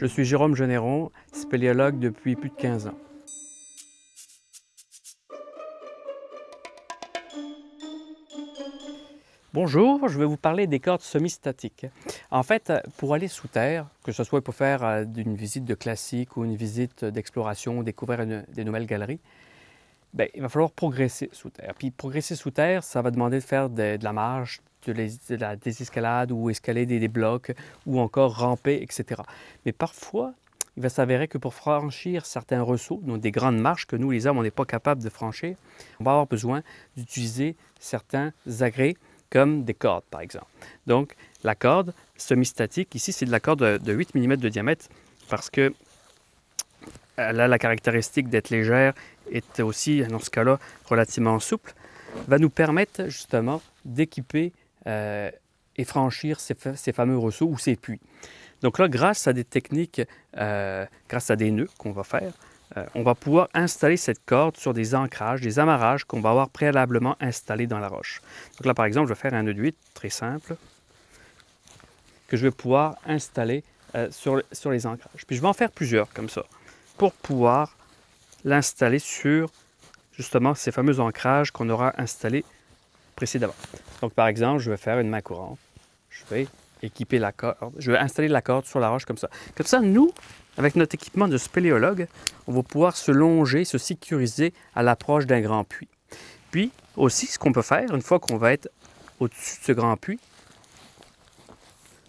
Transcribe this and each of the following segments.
Je suis Jérôme Genéron, spéléologue depuis plus de 15 ans. Bonjour, je vais vous parler des cordes semi-statiques. En fait, pour aller sous terre, que ce soit pour faire une visite de classique ou une visite d'exploration, découvrir des nouvelles galeries, bien, il va falloir progresser sous terre. Puis progresser sous terre, ça va demander de faire de la marche, de la désescalade ou escalader des blocs ou encore ramper, etc. Mais parfois, il va s'avérer que pour franchir certains ressauts, donc des grandes marches que nous, les hommes, on n'est pas capable de franchir, on va avoir besoin d'utiliser certains agrès comme des cordes, par exemple. Donc, la corde semi-statique, ici, c'est de la corde de 8 mm de diamètre parce que elle a la caractéristique d'être légère et aussi, dans ce cas-là, relativement souple, va nous permettre justement d'équiper et franchir ces fameux ressauts ou ces puits. Donc là, grâce à des techniques, grâce à des nœuds qu'on va faire, on va pouvoir installer cette corde sur des ancrages, des amarrages qu'on va avoir préalablement installés dans la roche. Donc là, par exemple, je vais faire un nœud de 8, très simple, que je vais pouvoir installer sur les ancrages. Puis je vais en faire plusieurs comme ça, pour pouvoir l'installer sur justement ces fameux ancrages qu'on aura installés précédemment. Donc par exemple, je vais faire une main courante. Je vais équiper la corde, je vais installer la corde sur la roche comme ça. Comme ça, nous, avec notre équipement de spéléologue, on va pouvoir se longer, se sécuriser à l'approche d'un grand puits. Puis aussi, ce qu'on peut faire, une fois qu'on va être au-dessus de ce grand puits,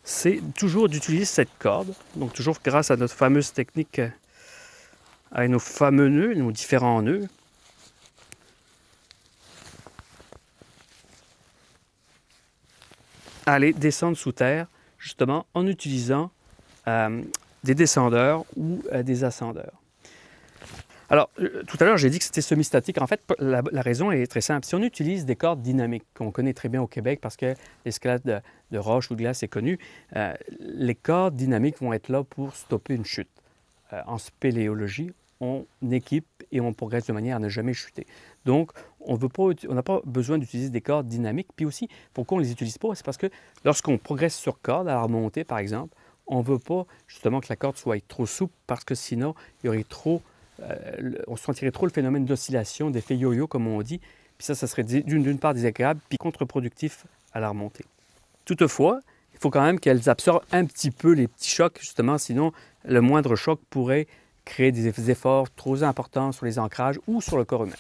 c'est toujours d'utiliser cette corde, donc toujours grâce à notre fameuse technique, à nos fameux nœuds, nos différents nœuds. Aller descendre sous terre, justement en utilisant des descendeurs ou des ascendeurs. Alors, tout à l'heure, j'ai dit que c'était semi-statique. En fait, la raison est très simple. Si on utilise des cordes dynamiques, qu'on connaît très bien au Québec parce que l'escalade de roche ou de glace est connue, les cordes dynamiques vont être là pour stopper une chute. En spéléologie, on équipe et on progresse de manière à ne jamais chuter. Donc, on n'a pas besoin d'utiliser des cordes dynamiques. Puis aussi, pourquoi on ne les utilise pas? C'est parce que lorsqu'on progresse sur corde, à la remontée par exemple, on ne veut pas justement que la corde soit trop souple parce que sinon, il y aurait trop, on sentirait trop le phénomène d'oscillation, d'effet yo-yo comme on dit. Puis ça serait d'une part désagréable puis contre-productif à la remontée. Toutefois, il faut quand même qu'elles absorbent un petit peu les petits chocs, justement, sinon le moindre choc pourrait créer des efforts trop importants sur les ancrages ou sur le corps humain.